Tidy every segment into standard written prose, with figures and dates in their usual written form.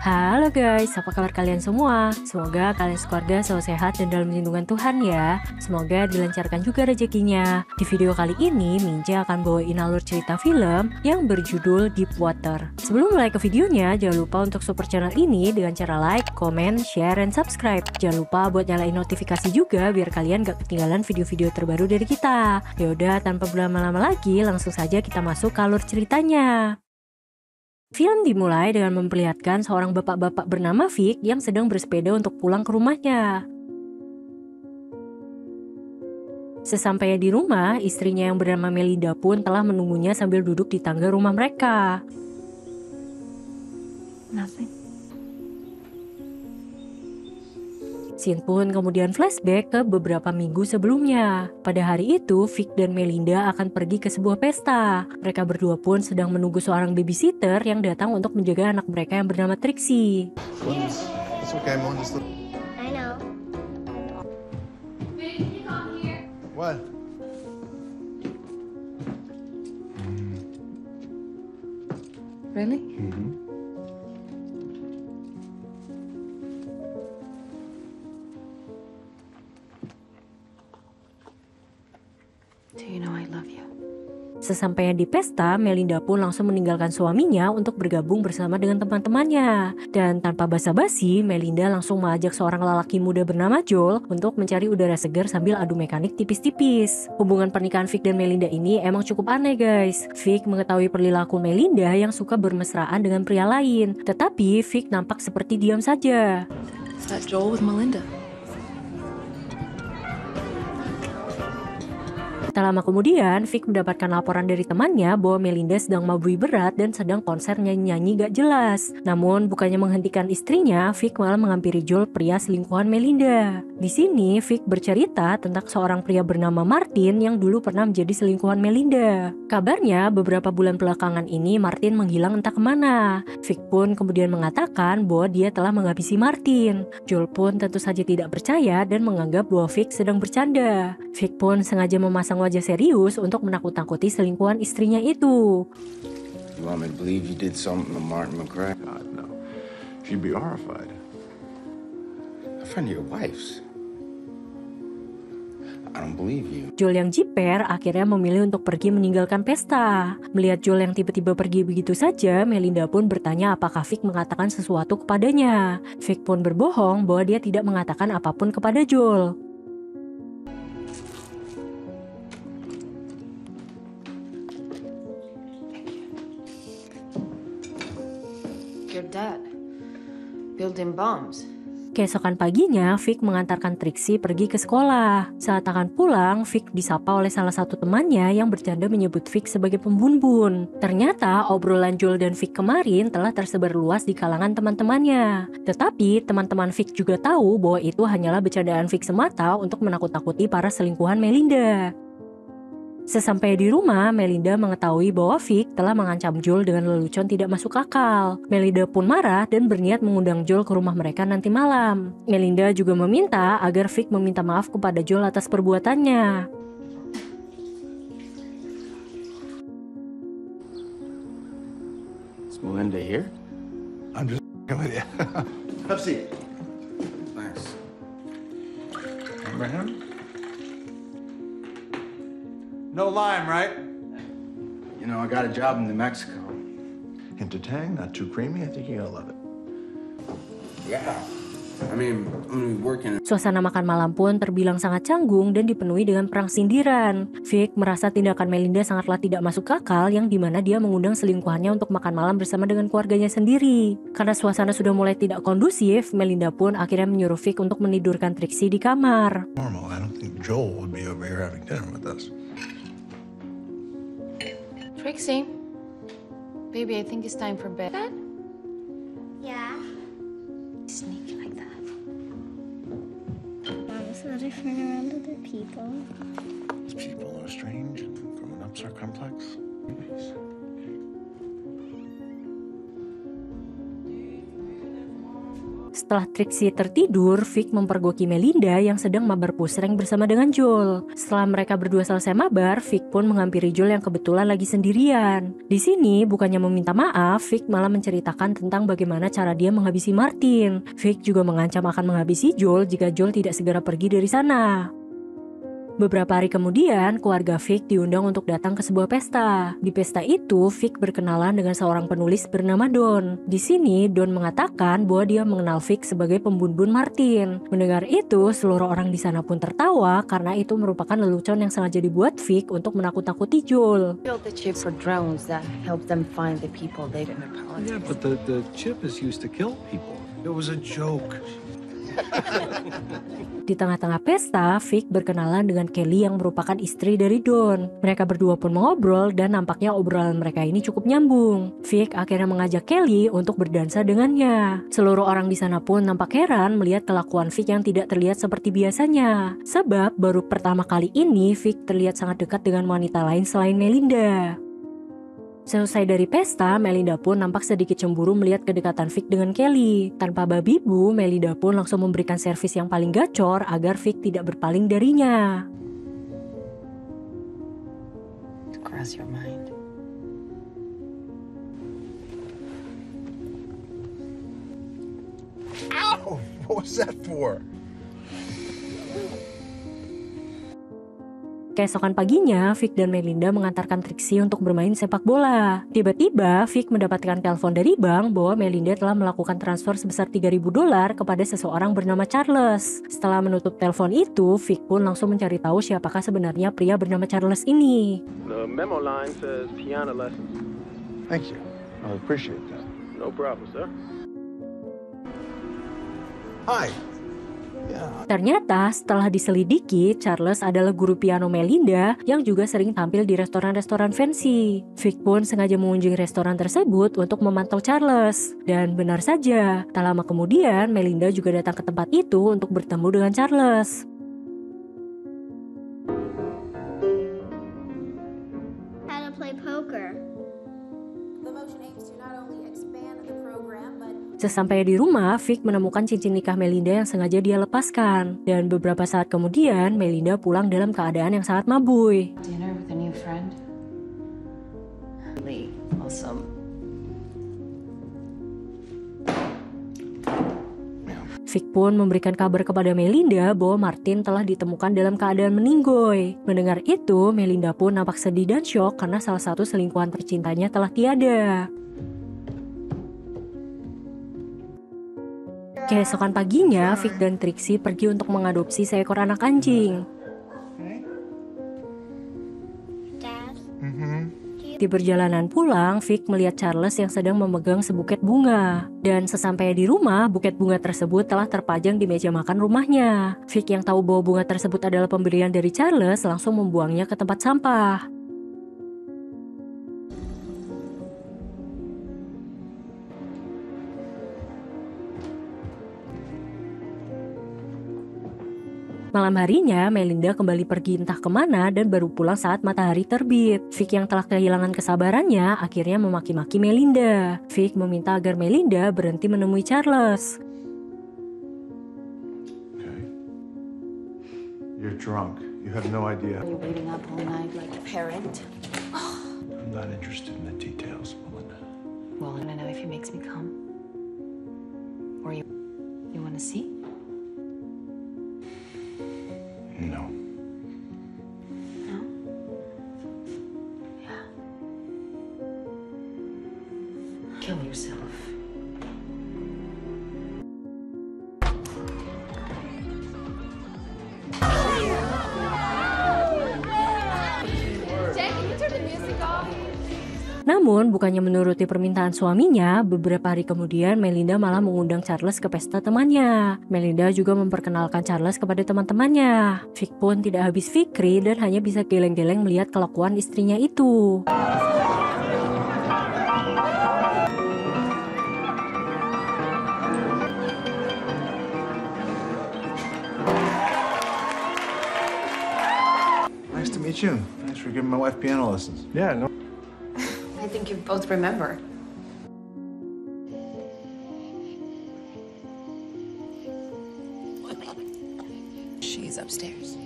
Halo guys, apa kabar kalian semua? Semoga kalian sekeluarga selalu sehat dan dalam lindungan Tuhan ya. Semoga dilancarkan juga rezekinya. Di video kali ini, Minja akan bawain alur cerita film yang berjudul Deep Water. Sebelum mulai ke videonya, jangan lupa untuk support channel ini dengan cara like, comment, share, dan subscribe. Jangan lupa buat nyalain notifikasi juga biar kalian gak ketinggalan video-video terbaru dari kita. Yaudah, tanpa berlama-lama lagi, langsung saja kita masuk ke alur ceritanya. Film dimulai dengan memperlihatkan seorang bapak-bapak bernama Vic yang sedang bersepeda untuk pulang ke rumahnya. Sesampainya di rumah, istrinya yang bernama Melinda pun telah menunggunya sambil duduk di tangga rumah mereka. Nothing. Scene pun kemudian flashback ke beberapa minggu sebelumnya. Pada hari itu, Vic dan Melinda akan pergi ke sebuah pesta. Mereka berdua pun sedang menunggu seorang babysitter yang datang untuk menjaga anak mereka yang bernama Trixie. It's okay, Mom. Just look. I know. Babe, can you come here? What? Really? Do you know I love you? Sesampainya di pesta, Melinda pun langsung meninggalkan suaminya untuk bergabung bersama dengan teman-temannya. Dan tanpa basa-basi, Melinda langsung mengajak seorang lelaki muda bernama Joel untuk mencari udara segar sambil adu mekanik tipis-tipis. Hubungan pernikahan Vic dan Melinda ini emang cukup aneh guys. Vic mengetahui perilaku Melinda yang suka bermesraan dengan pria lain. Tetapi Vic nampak seperti diam saja. Is that Joel with Melinda? Tak lama kemudian, Vic mendapatkan laporan dari temannya bahwa Melinda sedang mabui berat dan sedang konser nyanyi-nyanyi gak jelas. Namun, bukannya menghentikan istrinya, Vic malah menghampiri Joel, pria selingkuhan Melinda. Di sini, Vic bercerita tentang seorang pria bernama Martin yang dulu pernah menjadi selingkuhan Melinda. Kabarnya, beberapa bulan belakangan ini Martin menghilang entah kemana. Vic pun kemudian mengatakan bahwa dia telah menghabisi Martin. Joel pun tentu saja tidak percaya dan menganggap bahwa Vic sedang bercanda. Vic pun sengaja memasang wajah serius untuk menakut-nakuti selingkuhan istrinya itu. You want me to believe you did something to Martin McGrath? God, no. She'd be horrified. A friend of your wife's. I don't believe you. Joel yang jiper akhirnya memilih untuk pergi meninggalkan pesta. Melihat Joel yang tiba-tiba pergi begitu saja, Melinda pun bertanya apakah Vic mengatakan sesuatu kepadanya. Vic pun berbohong bahwa dia tidak mengatakan apapun kepada Joel. Your dad. Building bombs. Keesokan paginya, Vic mengantarkan Trixie pergi ke sekolah. Saat akan pulang, Vic disapa oleh salah satu temannya yang bercanda menyebut Vic sebagai pembunuh. Ternyata obrolan Joel dan Vic kemarin telah tersebar luas di kalangan teman-temannya. Tetapi teman-teman Vic juga tahu bahwa itu hanyalah bercandaan Vic semata untuk menakut-nakuti para selingkuhan Melinda. Sesampai di rumah, Melinda mengetahui bahwa Vic telah mengancam Joel dengan lelucon tidak masuk akal. Melinda pun marah dan berniat mengundang Joel ke rumah mereka nanti malam. Melinda juga meminta agar Vic meminta maaf kepada Joel atas perbuatannya. Is Melinda here? I'm just with you. Have a seat. Thanks. Remember him? No lime, right? You know, I got a job in New Mexico. Hint of tang, not too creamy. I think you're gonna love it. Yeah. I mean, I'm gonna be working. Suasana makan malam pun terbilang sangat canggung dan dipenuhi dengan perang sindiran. Vic merasa tindakan Melinda sangatlah tidak masuk akal yang dimana dia mengundang selingkuhannya untuk makan malam bersama dengan keluarganya sendiri. Karena suasana sudah mulai tidak kondusif, Melinda pun akhirnya menyuruh Vic untuk menidurkan Trixie di kamar. Normal. I don't think Joel would be over here having dinner with us. Trixie. Baby, I think it's time for bed. Yeah. Sneaky like that. Mom, so different around other people. These people are strange and grown-ups are complex. Setelah Trixie tertidur, Vic mempergoki Melinda yang sedang mabar pusreng bersama dengan Joel. Setelah mereka berdua selesai mabar, Vic pun menghampiri Joel yang kebetulan lagi sendirian. Di sini, bukannya meminta maaf, Vic malah menceritakan tentang bagaimana cara dia menghabisi Martin. Vic juga mengancam akan menghabisi Joel jika Joel tidak segera pergi dari sana. Beberapa hari kemudian, keluarga Vic diundang untuk datang ke sebuah pesta. Di pesta itu, Vic berkenalan dengan seorang penulis bernama Don. Di sini, Don mengatakan bahwa dia mengenal Vic sebagai pembunuh Martin. Mendengar itu, seluruh orang di sana pun tertawa karena itu merupakan lelucon yang sengaja dibuat Vic untuk menakut-nakuti Joel. Built the chip for drones that help them find the people they didn't apologize. Yeah, but the chip is used to kill people. It was a joke. Di tengah-tengah pesta, Vic berkenalan dengan Kelly yang merupakan istri dari Don. Mereka berdua pun mengobrol dan nampaknya obrolan mereka ini cukup nyambung. Vic akhirnya mengajak Kelly untuk berdansa dengannya. Seluruh orang di sana pun nampak heran melihat kelakuan Vic yang tidak terlihat seperti biasanya. Sebab baru pertama kali ini Vic terlihat sangat dekat dengan wanita lain selain Melinda. Selesai dari pesta, Melinda pun nampak sedikit cemburu melihat kedekatan Vic dengan Kelly. Tanpa babi bu, Melinda pun langsung memberikan servis yang paling gacor agar Vic tidak berpaling darinya. Cross your mind. Ow! What was that for? Keesokan paginya, Vic dan Melinda mengantarkan Trixie untuk bermain sepak bola. Tiba-tiba, Vic mendapatkan telepon dari bank bahwa Melinda telah melakukan transfer sebesar $3.000 kepada seseorang bernama Charles. Setelah menutup telepon itu, Vic pun langsung mencari tahu siapakah sebenarnya pria bernama Charles ini. The memo line says piano lessons. Thank you. I appreciate that. No problem, sir. Hi. Yeah. Ternyata setelah diselidiki, Charles adalah guru piano Melinda yang juga sering tampil di restoran-restoran fancy. Vic pun sengaja mengunjungi restoran tersebut untuk memantau Charles. Dan benar saja, tak lama kemudian Melinda juga datang ke tempat itu untuk bertemu dengan Charles. How to play poker. The motion aims to not only expand the program, but Sesampainya di rumah, Vic menemukan cincin nikah Melinda yang sengaja dia lepaskan. Dan beberapa saat kemudian, Melinda pulang dalam keadaan yang sangat mabui. Dinner with a new friend. Really awesome. Vic pun memberikan kabar kepada Melinda bahwa Martin telah ditemukan dalam keadaan meninggoy. Mendengar itu, Melinda pun nampak sedih dan syok karena salah satu selingkuhan tercintanya telah tiada. Keesokan paginya, Vic dan Trixie pergi untuk mengadopsi seekor anak anjing. Dad, Di perjalanan pulang, Vic melihat Charles yang sedang memegang sebuket bunga. Dan sesampainya di rumah, buket bunga tersebut telah terpajang di meja makan rumahnya. Vic yang tahu bahwa bunga tersebut adalah pemberian dari Charles langsung membuangnya ke tempat sampah. Malam harinya, Melinda kembali pergi entah kemana dan baru pulang saat matahari terbit. Vic yang telah kehilangan kesabarannya akhirnya memaki-maki Melinda. Vic meminta agar Melinda berhenti menemui Charles. Okay. You're drunk. You have no idea. Are you waiting up all night like a parent? I'm not interested in the details, Melinda. Well, I want to know if he makes me come. Or you want to see? No. No? Yeah. Kill yourself. Jack, can you turn the music off? Namun, bukannya menuruti permintaan suaminya, beberapa hari kemudian Melinda malah mengundang Charles ke pesta temannya. Melinda juga memperkenalkan Charles kepada teman-temannya. Vic pun tidak habis fikri dan hanya bisa geleng-geleng melihat kelakuan istrinya itu. Nice to meet you. Thanks for giving my wife piano lessons. Yeah, no. I think you both remember. is upstairs.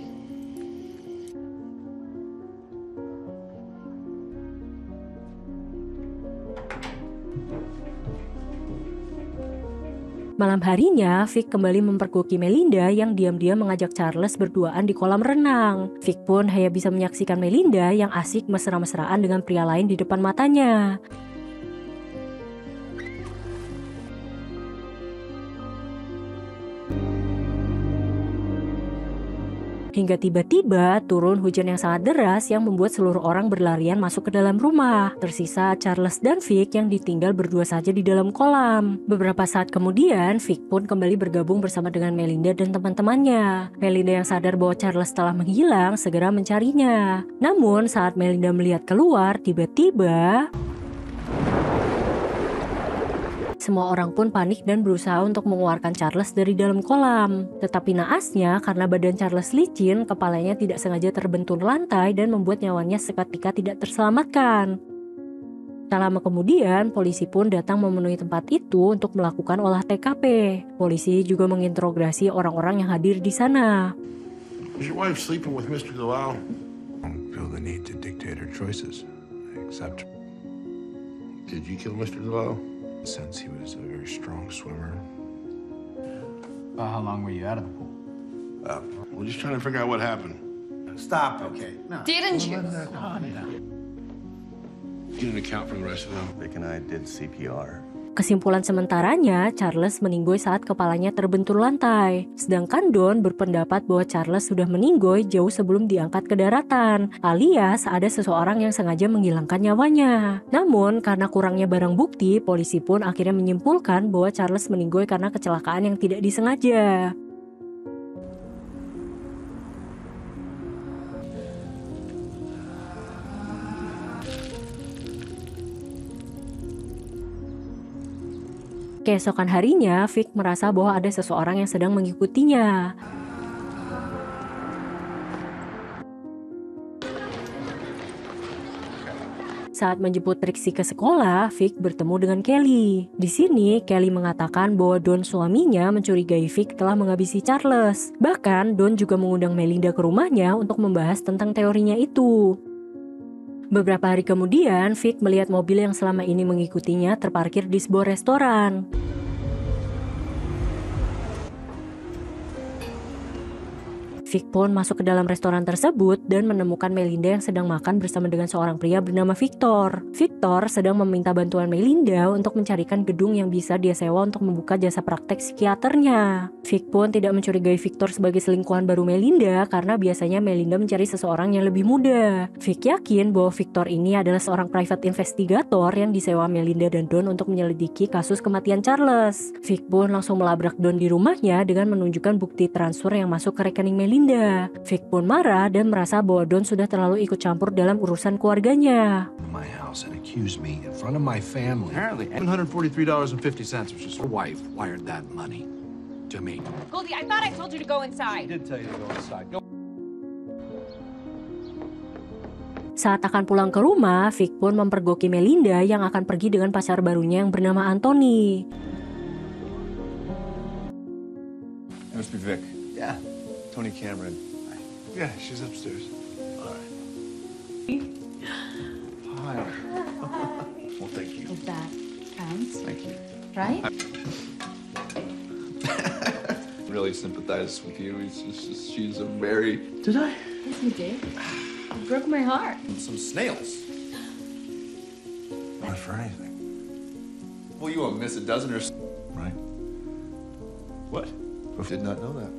Malam harinya, Vic kembali mempergoki Melinda yang diam-diam mengajak Charles berduaan di kolam renang. Vic pun hanya bisa menyaksikan Melinda yang asik mesra-mesraan dengan pria lain di depan matanya. Hingga tiba-tiba turun hujan yang sangat deras yang membuat seluruh orang berlarian masuk ke dalam rumah. Tersisa Charles dan Vic yang ditinggal berdua saja di dalam kolam. Beberapa saat kemudian, Vic pun kembali bergabung bersama dengan Melinda dan teman-temannya. Melinda yang sadar bahwa Charles telah menghilang segera mencarinya. Namun saat Melinda melihat keluar, tiba-tiba semua orang pun panik dan berusaha untuk mengeluarkan Charles dari dalam kolam. Tetapi naasnya, karena badan Charles licin, kepalanya tidak sengaja terbentur lantai dan membuat nyawanya seketika tidak terselamatkan. Tak lama kemudian, polisi pun datang memenuhi tempat itu untuk melakukan olah TKP. Polisi juga menginterogasi orang-orang yang hadir di sana. Is your wife sleeping with Mr. Delisle? I don't feel the need to dictate her choices. I accept. Did you kill Mr. Delisle? Since he was a very strong swimmer. How long were you out of the pool? We're just trying to figure out what happened. Stop, okay. No. Didn't you? Get an account for the rest of them. Vic and I did CPR. Kesimpulan sementaranya, Charles meninggoy saat kepalanya terbentur lantai. Sedangkan Don berpendapat bahwa Charles sudah meninggoy jauh sebelum diangkat ke daratan, alias ada seseorang yang sengaja menghilangkan nyawanya. Namun, karena kurangnya barang bukti, polisi pun akhirnya menyimpulkan bahwa Charles meninggoy karena kecelakaan yang tidak disengaja. Keesokan harinya, Vic merasa bahwa ada seseorang yang sedang mengikutinya. Saat menjemput Trixie ke sekolah, Vic bertemu dengan Kelly. Di sini, Kelly mengatakan bahwa Don suaminya mencurigai Vic telah menghabisi Charles. Bahkan, Don juga mengundang Melinda ke rumahnya untuk membahas tentang teorinya itu. Beberapa hari kemudian, Vic melihat mobil yang selama ini mengikutinya terparkir di sebuah restoran. Vic pun masuk ke dalam restoran tersebut dan menemukan Melinda yang sedang makan bersama dengan seorang pria bernama Victor. Victor sedang meminta bantuan Melinda untuk mencarikan gedung yang bisa dia sewa untuk membuka jasa praktek psikiaternya. Vic pun tidak mencurigai Victor sebagai selingkuhan baru Melinda karena biasanya Melinda mencari seseorang yang lebih muda. Vic yakin bahwa Victor ini adalah seorang private investigator yang disewa Melinda dan Don untuk menyelidiki kasus kematian Charles. Vic pun langsung melabrak Don di rumahnya dengan menunjukkan bukti transfer yang masuk ke rekening Melinda. Vic pun marah dan merasa bahwa Don sudah terlalu ikut campur dalam urusan keluarganya. My house and accused me in front of my family. Apparently, $143.50 was just her wife wired that money to me. Goldie, I thought I told you to go inside. I did tell you to go inside. Go. Saat akan pulang ke rumah, Vic pun mempergoki Melinda yang akan pergi dengan pacar barunya yang bernama Anthony. It must be Vic. Yeah. Tony Cameron. Yeah, she's upstairs. All right. Hi. Well, thank you. Is that counts? Thank you. Right? Really sympathize with you. It's just, she's a very... Did I? Yes, you did. You broke my heart. Some snails. Not for anything. Well, you won't miss a dozen or... Right? What? Did not know that.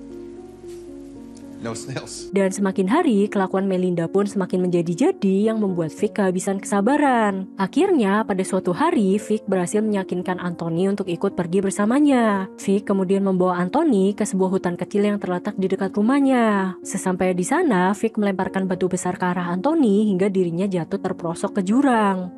No snails. Dan semakin hari, kelakuan Melinda pun semakin menjadi-jadi yang membuat Vic kehabisan kesabaran. Akhirnya, pada suatu hari, Vic berhasil meyakinkan Anthony untuk ikut pergi bersamanya. Vic kemudian membawa Anthony ke sebuah hutan kecil yang terletak di dekat rumahnya. Sesampai di sana, Vic melemparkan batu besar ke arah Anthony hingga dirinya jatuh terperosok ke jurang.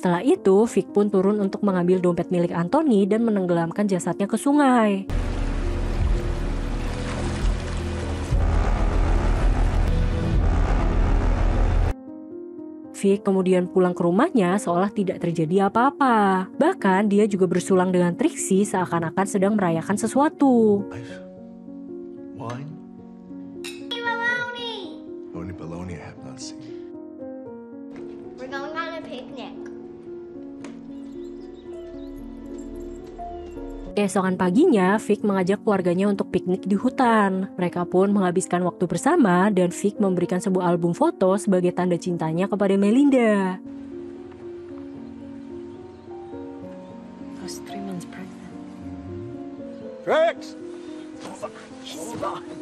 Setelah itu, Vic pun turun untuk mengambil dompet milik Anthony dan menenggelamkan jasadnya ke sungai. Vic kemudian pulang ke rumahnya seolah tidak terjadi apa-apa. Bahkan dia juga bersulang dengan Trixie seakan-akan sedang merayakan sesuatu. Wine? Only bologna I have not seen. We're going on a picnic. Keesokan paginya, Vic mengajak keluarganya untuk piknik di hutan. Mereka pun menghabiskan waktu bersama dan Vic memberikan sebuah album foto sebagai tanda cintanya kepada Melinda. I was 3 months pregnant. Trix!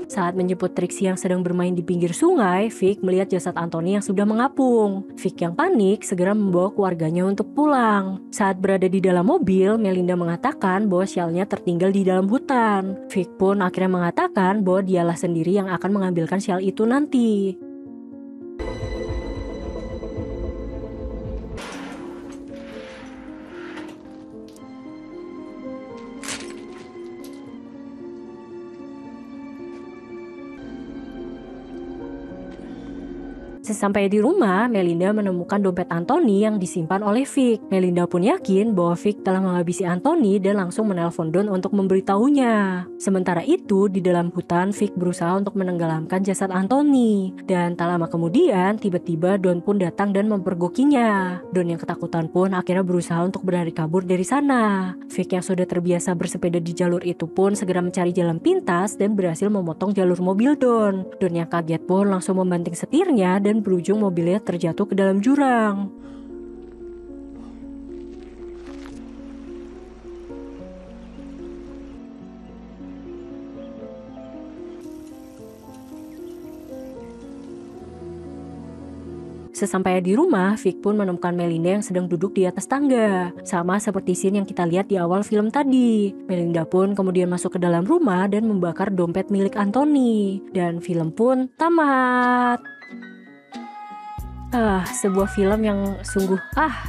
Saat menjemput Trixie yang sedang bermain di pinggir sungai, Vic melihat jasad Anthony yang sudah mengapung. Vic yang panik segera membawa keluarganya untuk pulang. Saat berada di dalam mobil, Melinda mengatakan bahwa Shell-nya tertinggal di dalam hutan. Vic pun akhirnya mengatakan bahwa dialah sendiri yang akan mengambilkan Shell itu nanti. Sesampai di rumah, Melinda menemukan dompet Anthony yang disimpan oleh Vic. Melinda pun yakin bahwa Vic telah menghabisi Anthony dan langsung menelpon Don untuk memberitahunya. Sementara itu, di dalam hutan, Vic berusaha untuk menenggelamkan jasad Anthony. Dan tak lama kemudian, tiba-tiba Don pun datang dan mempergokinya. Don yang ketakutan pun akhirnya berusaha untuk berlari kabur dari sana. Vic yang sudah terbiasa bersepeda di jalur itu pun segera mencari jalan pintas dan berhasil memotong jalur mobil Don. Don yang kaget pun langsung membanting setirnya dan berujung mobilnya terjatuh ke dalam jurang. Sesampainya di rumah, Vic pun menemukan Melinda yang sedang duduk di atas tangga. Sama seperti scene yang kita lihat di awal film tadi. Melinda pun kemudian masuk ke dalam rumah dan membakar dompet milik Anthony. Dan film pun tamat. Sebuah film yang sungguh,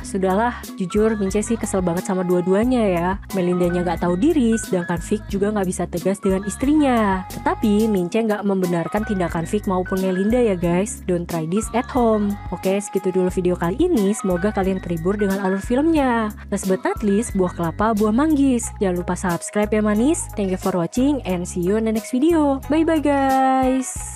sudahlah. Jujur, Mince sih kesel banget sama dua-duanya ya. Melindanya gak tahu diri, sedangkan Vic juga gak bisa tegas dengan istrinya. Tetapi, Mince gak membenarkan tindakan Vic maupun Melinda ya guys. Don't try this at home. Oke, segitu dulu video kali ini. Semoga kalian terhibur dengan alur filmnya. Last but not least, buah kelapa, buah manggis. Jangan lupa subscribe ya manis. Thank you for watching and see you in the next video. Bye-bye guys.